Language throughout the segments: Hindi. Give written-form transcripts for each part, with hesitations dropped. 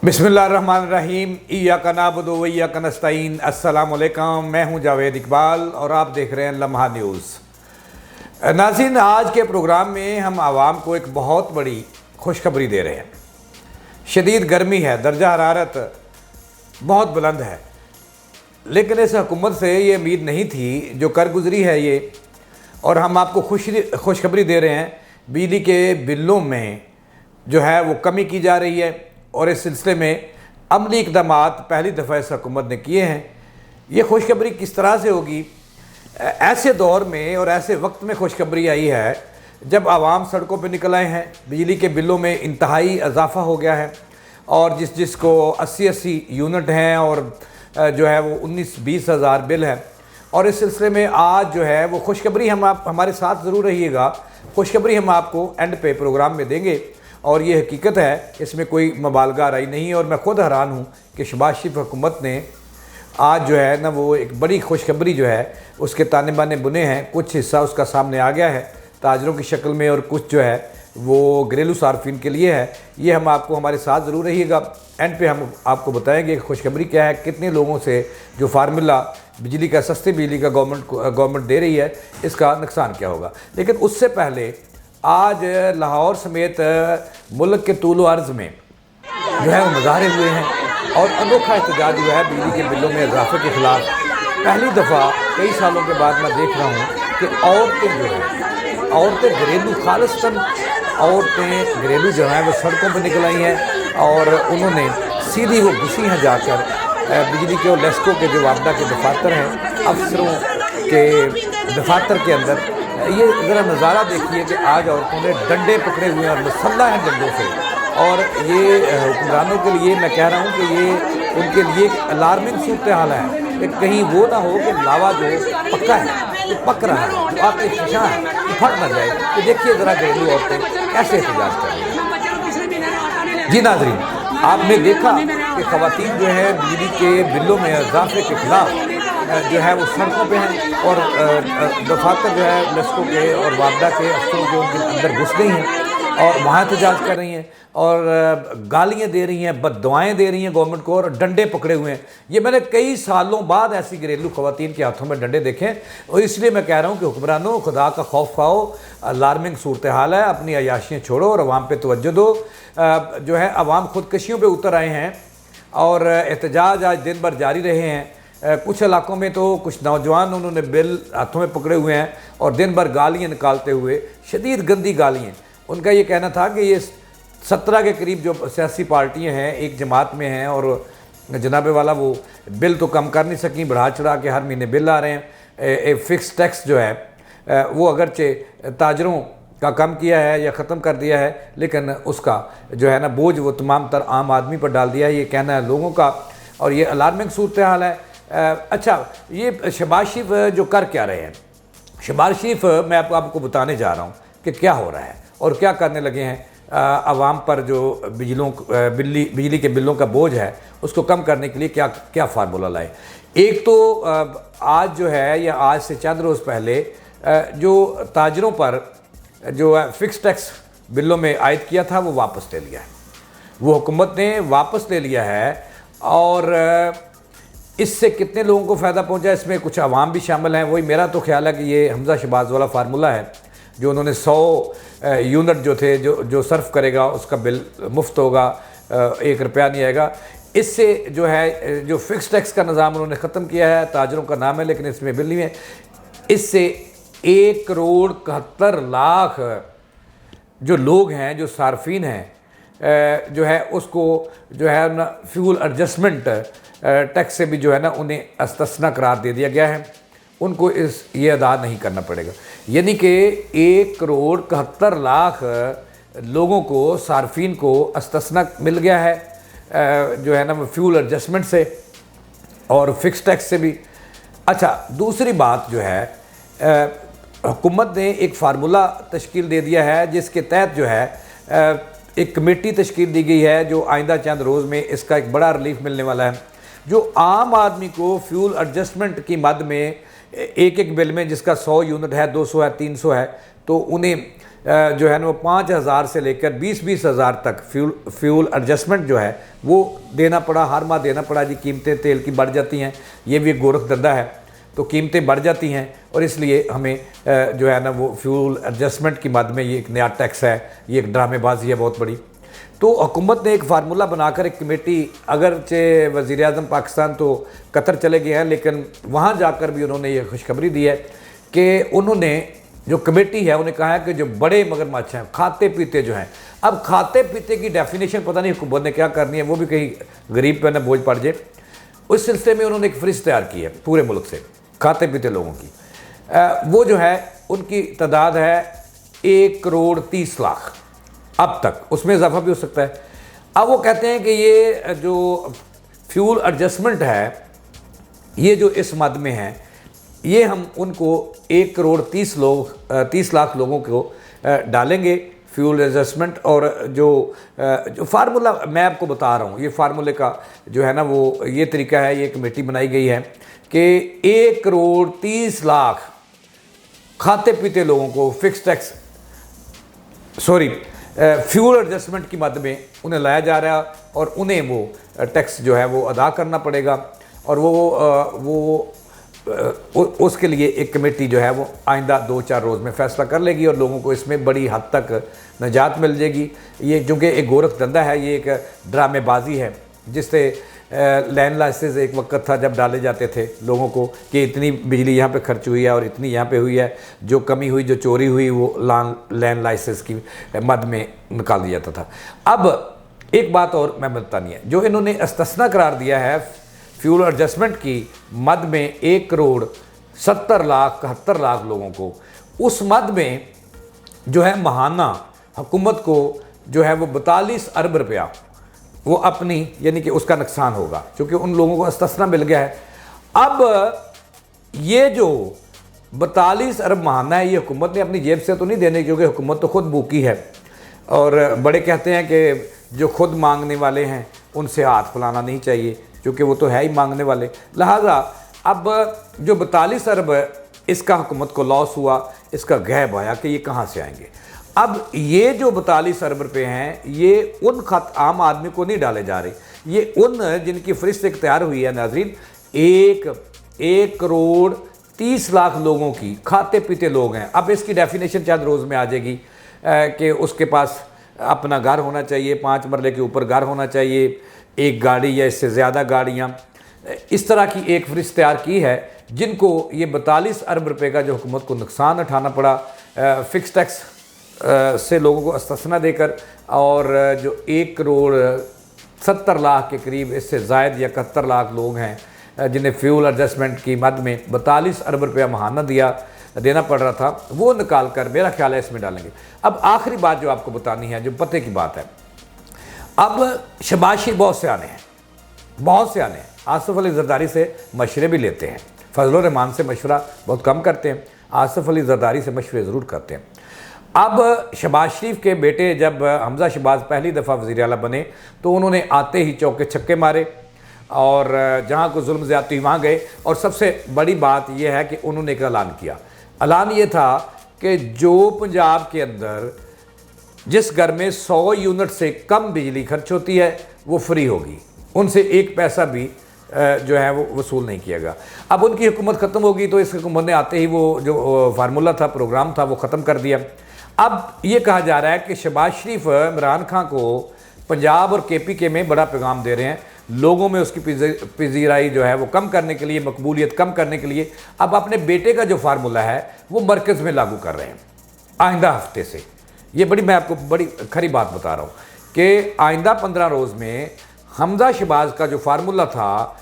बिस्मिल्लाहिर्रहमानिर्रहीम इय्याका नअबुदु व इय्याका नस्तईन। अस्सलाम वालेकुम। मैं हूं जावेद इकबाल और आप देख रहे हैं लम्हा न्यूज़। नाज़रीन, आज के प्रोग्राम में हम आवाम को एक बहुत बड़ी खुशखबरी दे रहे हैं। शदीद गर्मी है, दर्जा हरारत बहुत बुलंद है, लेकिन इस हुकूमत से ये उम्मीद नहीं थी जो कर गुजरी है ये। और हम आपको खुशखबरी दे रहे हैं, बिजली के बिलों में जो है वो कमी की जा रही है और इस सिलसिले में अमली इक़दाम पहली दफ़ा इस हुकूमत ने किए हैं। ये खुशखबरी किस तरह से होगी? ऐसे दौर में और ऐसे वक्त में खुशखबरी आई है जब आवाम सड़कों पर निकल आए हैं। बिजली के बिलों में इंतहाई इजाफ़ा हो गया है और जिसको 80 यूनिट हैं और जो है वो 19-20 हज़ार बिल है। और इस सिलसिले में आज जो है वो खुशखबरी आप हमारे साथ ज़रूर रहिएगा। खुशखबरी हम आपको एंड पे प्रोग्राम में देंगे और ये हकीकत है, इसमें कोई मुबालगा राई नहीं है। और मैं ख़ुद हैरान हूँ कि शहबाज शरीफ हुकूमत ने आज जो है ना वो एक बड़ी खुशखबरी जो है उसके ताने बाने बुने हैं। कुछ हिस्सा उसका सामने आ गया है ताजरों की शक्ल में और कुछ जो है वो घरेलू सार्फिन के लिए है। ये हम आपको हमारे साथ ज़रूर रहिएगा। एंड पे हम आपको बताएंगे खुशखबरी क्या है, कितने लोगों से जो फार्मूला बिजली का, सस्ती बिजली का गवर्नमेंट दे रही है, इसका नुकसान क्या होगा। लेकिन उससे पहले आज लाहौर समेत मुल्क के तूल अर्ज़ में जो है वो मुजाहरे हुए हैं और अनोखा एहतजाज हुआ है बिजली के बिलों में इजाफे के ख़िलाफ़। पहली दफ़ा कई सालों के बाद मैं देख रहा हूँ कि औरतें जो है, औरतें घरेलू, खालिस्तान औरतें घरेलू जो हैं वो सड़कों पर निकल आई हैं और उन्होंने सीधी वो घुसी हैं जाकर बिजली के और लेस्को के जो वापदा के दफातर हैं, अफसरों के दफातर के अंदर। ये ज़रा नज़ारा देखिए कि आज औरतों ने डंडे पकड़े हुए हैं और मुसल्ला हैं डंडों से। और ये हुक्मरानों के लिए मैं कह रहा हूँ कि ये उनके लिए अलार्मिंग सूरत हाल है कि कहीं वो ना हो कि लावा जो पक्का है, जो पक रहा है, जो आपके शीशा है, वो फट ना जाए। तो देखिए ज़रा घरेलू औरतें कैसे एहतजाज कर रही हैं। जी नाज़रीन, आपने देखा कि ख़वातीन जो है बिजली के बिलों में इजाफे के ख़िलाफ़ जो है वो सड़कों पे हैं और दफातर जो है लेस्को के और वापदा के अफसरों के उनके अंदर घुस गई हैं और वहाँ एहतजाज कर रही हैं और गालियाँ दे रही हैं, बद्दुआएँ दे रही हैं गवर्नमेंट को और डंडे पकड़े हुए हैं। ये मैंने कई सालों बाद ऐसी घरेलू ख़वातीन के हाथों में डंडे देखे और इसलिए मैं कह रहा हूँ कि हुक्मरानों, खुदा का खौफ खाओ, अलार्मिंग सूरत हाल है, अपनी अयाशियाँ छोड़ो और अवाम पे तवज्जो दो। जो है अवाम खुदकशियों पर उतर आए हैं और एहतजाज आज दिन भर जारी रहे हैं। कुछ इलाकों में तो कुछ नौजवान उन्होंने बिल हाथों में पकड़े हुए हैं और दिन भर गालियाँ निकालते हुए, शदीद गंदी गालियाँ। उनका ये कहना था कि ये 17 के करीब जो सियासी पार्टियां हैं एक जमात में हैं और जनाबे वाला वो बिल तो कम कर नहीं सकी, बढ़ा चढ़ा के हर महीने बिल आ रहे हैं। फिक्स टैक्स जो है वो अगरचे ताजरों का कम किया है या ख़त्म कर दिया है, लेकिन उसका जो है ना बोझ वो तमाम तर आम आदमी पर डाल दिया है, ये कहना है लोगों का। और ये अलार्मिंग सूरत हाल है। अच्छा, ये शहबाज शरीफ जो कर क्या रहे हैं, शहबाज शरीफ मैं आपको बताने जा रहा हूँ कि क्या हो रहा है और क्या करने लगे हैं। आवाम पर जो बिजली के बिलों का बोझ है उसको कम करने के लिए क्या क्या फार्मूला लाए। एक तो आज जो है या आज से चंद रोज़ पहले जो ताजरों पर जो फिक्स टैक्स बिलों में आयद किया था वो वापस ले लिया है, वो हुकूमत ने वापस ले लिया है। और इससे कितने लोगों को फ़ायदा पहुंचा, इसमें कुछ आवाम भी शामिल हैं। वही मेरा तो ख्याल है कि ये हमजा शहबाज वाला फार्मूला है जो उन्होंने 100 यूनिट जो थे जो सर्फ करेगा उसका बिल मुफ्त होगा, 1 रुपया नहीं आएगा। इससे जो है जो फिक्स टैक्स का निज़ाम उन्होंने ख़त्म किया है, ताजरों का नाम है लेकिन इसमें बिल नहीं है। इससे 1,71,00,000 जो लोग हैं, जो सार्फिन हैं, जो है उसको जो है ना फ्यूल एडजस्टमेंट टैक्स से भी जो है ना उन्हें अस्तस्ना करार दे दिया गया है। उनको ये अदा नहीं करना पड़ेगा। यानी कि 1,71,00,000 लोगों को, सार्फिन को अस्तस्ना मिल गया है जो है ना फ्यूल एडजस्टमेंट से और फिक्स टैक्स से भी। अच्छा, दूसरी बात जो है हुकूमत ने एक फार्मूला तश्कील दे दिया है जिसके तहत जो है एक कमेटी तश्कील दी गई है जो आइंदा चंद रोज़ में इसका एक बड़ा रिलीफ मिलने वाला है। जो आम आदमी को फ्यूल एडजस्टमेंट की मद में एक बिल में जिसका 100 यूनिट है, 200 है, 300 है, तो उन्हें जो है ना वो 5,000 से लेकर 20,000 तक फ्यूल एडजस्टमेंट जो है वो देना पड़ा, हर माह देना पड़ा जी। कीमतें तेल की बढ़ जाती हैं, ये भी एक गोरख धंधा है, तो कीमतें बढ़ जाती हैं और इसलिए हमें जो है ना वो फ्यूल एडजस्टमेंट की मद में ये एक नया टैक्स है, ये एक ड्रामेबाजी है बहुत बड़ी। तो हुकूमत ने एक फार्मूला बनाकर एक कमेटी, अगरचे वज़ीर आज़म पाकिस्तान तो कतर चले गए हैं, लेकिन वहाँ जाकर भी उन्होंने ये खुशखबरी दी है कि उन्होंने जो कमेटी है उन्हें कहा है कि जो बड़े मगरमच्छ हैं, खाते पीते जो हैं, अब खाते पीते की डेफिनेशन पता नहीं हुकूमत ने क्या करनी है, वो भी कहीं गरीब पे न बोझ पड़ जाए। उस सिलसिले में उन्होंने एक फहरिस्त तैयार की है पूरे मुल्क से खाते पीते लोगों की। वो जो है उनकी तादाद है 1,30,00,000 अब तक, उसमें इजाफा भी हो सकता है। अब वो कहते हैं कि ये जो फ्यूल एडजस्टमेंट है, ये जो इस मद में है, ये हम उनको 1,30,00,000 लोगों को डालेंगे फ्यूल एडजस्टमेंट। और जो फार्मूला मैं आपको बता रहा हूँ, ये फार्मूले का जो है ना वो ये तरीका है, ये कमेटी बनाई गई है कि 1,30,00,000 खाते पीते लोगों को फिक्स टैक्स फ्यूल एडजस्टमेंट की मद में उन्हें लाया जा रहा है और उन्हें वो टैक्स जो है वो अदा करना पड़ेगा। और वो उसके लिए एक कमेटी जो है वो आइंदा 2-4 रोज़ में फ़ैसला कर लेगी और लोगों को इसमें बड़ी हद तक निजात मिल जाएगी। ये चूँकि एक गोरख धंधा है, ये एक ड्रामेबाजी है, जिससे लैंड लाइसेंस एक वक्त था जब डाले जाते थे लोगों को कि इतनी बिजली यहाँ पे खर्च हुई है और इतनी यहाँ पे हुई है, जो कमी हुई, जो चोरी हुई, वो लैंड लाइसेंस की मद में निकाल दिया जाता था। अब एक बात और मैं बताता नहीं है, जो इन्होंने इस्तिस्ना करार दिया है फ्यूल एडजस्टमेंट की मद में 1,70,71,00,000 लोगों को, उस मद में जो है महाना हुकूमत को जो है वो 42 अरब रुपया वो अपनी, यानी कि उसका नुकसान होगा, क्योंकि उन लोगों को इस्तिस्ना मिल गया है। अब ये जो 42 अरब महाना है, ये हुकूमत ने अपनी जेब से तो नहीं देने, क्योंकि हुकूमत तो खुद भूखी है। और बड़े कहते हैं कि जो खुद मांगने वाले हैं उनसे हाथ फैलाना नहीं चाहिए, क्योंकि वो तो है ही मांगने वाले। लिहाजा अब जो 42 अरब इसका हुकूमत को लॉस हुआ, इसका गैब आया कि ये कहाँ से आएंगे। अब ये जो 42 अरब रुपये हैं, ये उन खत आम आदमी को नहीं डाले जा रहे, ये उन जिनकी फहरिस्त एक तैयार हुई है नाज़रीन, 1,30,00,000 लोगों की खाते पीते लोग हैं। अब इसकी डेफिनेशन चंद रोज़ में आ जाएगी कि उसके पास अपना घर होना चाहिए, 5 मरले के ऊपर घर होना चाहिए, एक गाड़ी या इससे ज़्यादा गाड़ियाँ, इस तरह की एक फहरिस्त तैयार की है, जिनको ये 42 अरब रुपये का जो हुकूमत को नुकसान उठाना पड़ा फ़िक्स टैक्स से लोगों को इस्तिस्ना देकर, और जो 1,70,00,000 के करीब, इससे ज़ायद या 71,00,000 लोग हैं जिन्हें फ्यूल एडजस्टमेंट की मद में 42 अरब रुपया महाना देना पड़ रहा था, वो निकाल कर मेरा ख्याल है इसमें डालेंगे। अब आखिरी बात जो आपको बतानी है, जो पते की बात है, अब शहबाज शरीफ बहुत से आने हैं, आसिफ अली जरदारी से मशवरे भी लेते हैं, फजल रहमान से मशवरा बहुत कम करते हैं, आसिफ अली जरदारी से मशवरे ज़रूर करते हैं। अब शहबाज शरीफ के बेटे जब हमज़ा शहबाज पहली दफ़ा वज़ीर आला बने, तो उन्होंने आते ही चौके छक्के मारे और जहाँ को जुल्म ज़्यादती वहाँ गए। और सबसे बड़ी बात यह है कि उन्होंने एक ऐलान किया। ऐलान ये था कि जो पंजाब के अंदर जिस घर में 100 यूनिट से कम बिजली खर्च होती है वो फ्री होगी, उनसे 1 पैसा भी जो है वो वसूल नहीं किएगा। अब उनकी हुकूमत ख़त्म होगी, तो इस हुकूमत ने आते ही वो जो फार्मूला था, प्रोग्राम था, वो ख़त्म कर दिया। अब ये कहा जा रहा है कि शहबाज शरीफ इमरान खान को पंजाब और KPK में बड़ा पैगाम दे रहे हैं, लोगों में उसकी पजीराई जो है वो कम करने के लिए, मकबूलियत कम करने के लिए अब अपने बेटे का जो फार्मूला है वो मरकज़ में लागू कर रहे हैं आइंदा हफ्ते से। ये मैं आपको बड़ी खरी बात बता रहा हूँ कि आइंदा 15 रोज़ में हमज़ा शहबाज का जो फार्मूला था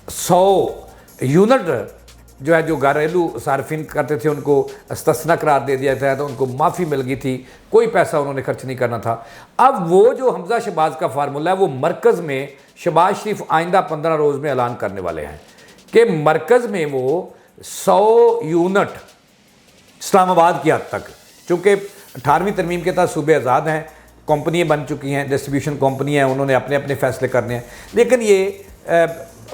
100 यूनिट जो है, जो घरेलू सार्फिन करते थे उनको इस्तिस्ना करार दे दिया था, तो उनको माफ़ी मिल गई थी, कोई पैसा उन्होंने खर्च नहीं करना था। अब वो जो हमज़ा शहबाज का फार्मूला है वो मरकज़ में शहबाज शरीफ आइंदा 15 रोज़ में ऐलान करने वाले हैं कि मरकज़ में वो 100 यूनिट इस्लामाबाद की हद तक, चूँकि 18वीं तरमीम के तहत सूबे आज़ाद हैं, कंपनियाँ बन चुकी हैं, डिस्ट्रीब्यूशन कंपनियाँ हैं, उन्होंने अपने अपने फ़ैसले करने हैं, लेकिन ये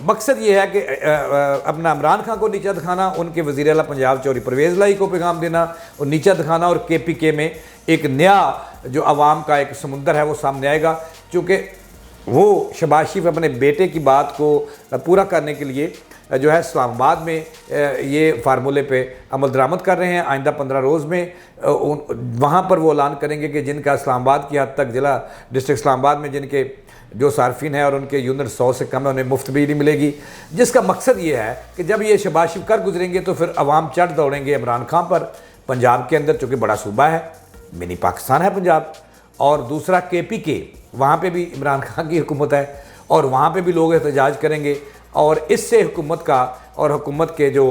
मकसद ये है कि अपना इमरान खान को नीचा दिखाना, उनके वज़ीर आला पंजाब चौधरी परवेज़ लाई को पैगाम देना और नीचा दिखाना, और KPK में एक नया जो आवाम का एक समुंदर है वो सामने आएगा, क्योंकि वो शहबाज शरीफ अपने बेटे की बात को पूरा करने के लिए जो है इस्लामाबाद में ये फार्मूले पे अमल दरामद कर रहे हैं। आइंदा 15 रोज़ में वहाँ पर वो ऐलान करेंगे कि जिनका इस्लामाबाद की हद तक ज़िला डिस्ट्रिक्ट इस्लामाबाद में जिनके जो सार्फिन है और उनके यूनिट 100 से कम है उन्हें मुफ्त बिजली मिलेगी, जिसका मकसद ये है कि जब ये शहबाज शरीफ कर गुजरेंगे तो फिर अवाम चढ़ दौड़ेंगे इमरान खान पर पंजाब के अंदर, चूँकि बड़ा सूबा है, मिनी पाकिस्तान है पंजाब। और दूसरा KPK, वहाँ पे भी इमरान खान की हुकूमत है और वहाँ पे भी लोग एहतजाज करेंगे, और इससे हुकूमत का और हुकूमत के जो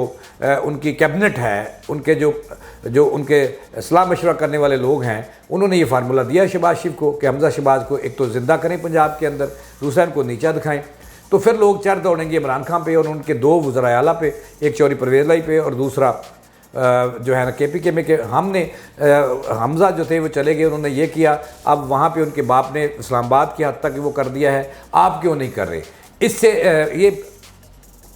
उनकी कैबिनेट है, उनके जो उनके सलाह मशवरा करने वाले लोग हैं, उन्होंने ये फार्मूला दिया शहबाज शरीफ को कि हमजा शहबाज को एक तो ज़िंदा करें पंजाब के अंदर, दूसरा इनको नीचा दिखाएं, तो फिर लोग चढ़ दौड़ेंगे इमरान खान पे और उनके 2 वज़ीर आला पे, एक चौधरी परवेज़ लाई पे और दूसरा जो है ना KPK में, कि हमने हमजा जो थे वो चले गए, उन्होंने ये किया, अब वहाँ पे उनके बाप ने इस्लामाबाद की हद तक वो कर दिया है, आप क्यों नहीं कर रहे। इससे ये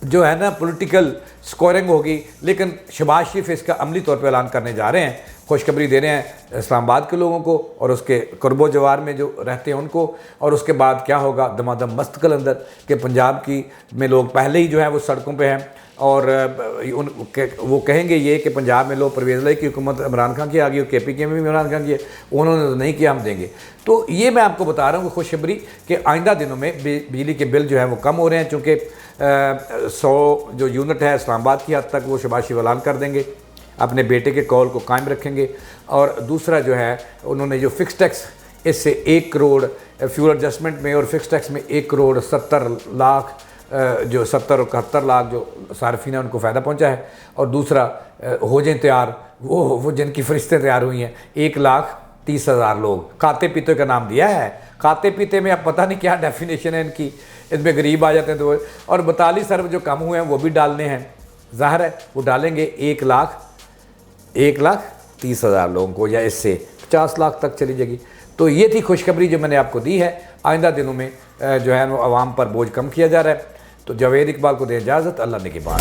जो है ना पॉलिटिकल स्कोरिंग होगी, लेकिन शहबाज शरीफ इसका अमली तौर पे ऐलान करने जा रहे हैं, खुशखबरी दे रहे हैं इस्लामाबाद के लोगों को और उसके कुर्बो जवार में जो रहते हैं उनको। और उसके बाद क्या होगा दमादम मस्त कलंदर के पंजाब की में लोग पहले ही जो है वो सड़कों पे हैं और वो कहेंगे ये कि पंजाब में लोग परवेज़ लाई की हुकूमत इमरान खान की आ गई और KPK में भी इमरान खान की है, उन्होंने तो नहीं किया, हम देंगे। तो ये मैं आपको बता रहा हूँ खुशखबरी कि आइंदा दिनों में बिजली के बिल जो है वो कम हो रहे हैं, चूँकि 100 जो यूनिट है इस्लामाबाद की हद तक वो शहबाज शरीफ ऐलान कर देंगे, अपने बेटे के कौल को कायम रखेंगे। और दूसरा जो है उन्होंने जो फ़िक्स टैक्स, इससे 1 करोड़ फ्यूल एडजस्टमेंट में और फ़िक्स टैक्स में 1 करोड़ 70 लाख जो 70 और 71 लाख जो सार्फिन है उनको फ़ायदा पहुंचा है। और दूसरा हो जाए तैयार वो जिनकी फरिश्तें तैयार हुई हैं 1,30,000 लोग, खाते पीते का नाम दिया है। खाते पीते में अब पता नहीं क्या डेफिनेशन है इनकी, इसमें गरीब आ जाते हैं तो। और 42 अरब जो कम हुए हैं वो भी डालने हैं, ज़ाहिर है वो डालेंगे 1,30,000 लोगों को, या इससे 50 लाख तक चली जाएगी। तो ये थी खुशखबरी जो मैंने आपको दी है। आइंदा दिनों में जो है वो आवाम पर बोझ कम किया जा रहा है। तो जावेद इकबाल को दे इजाज़त, अल्लाह ने की बात।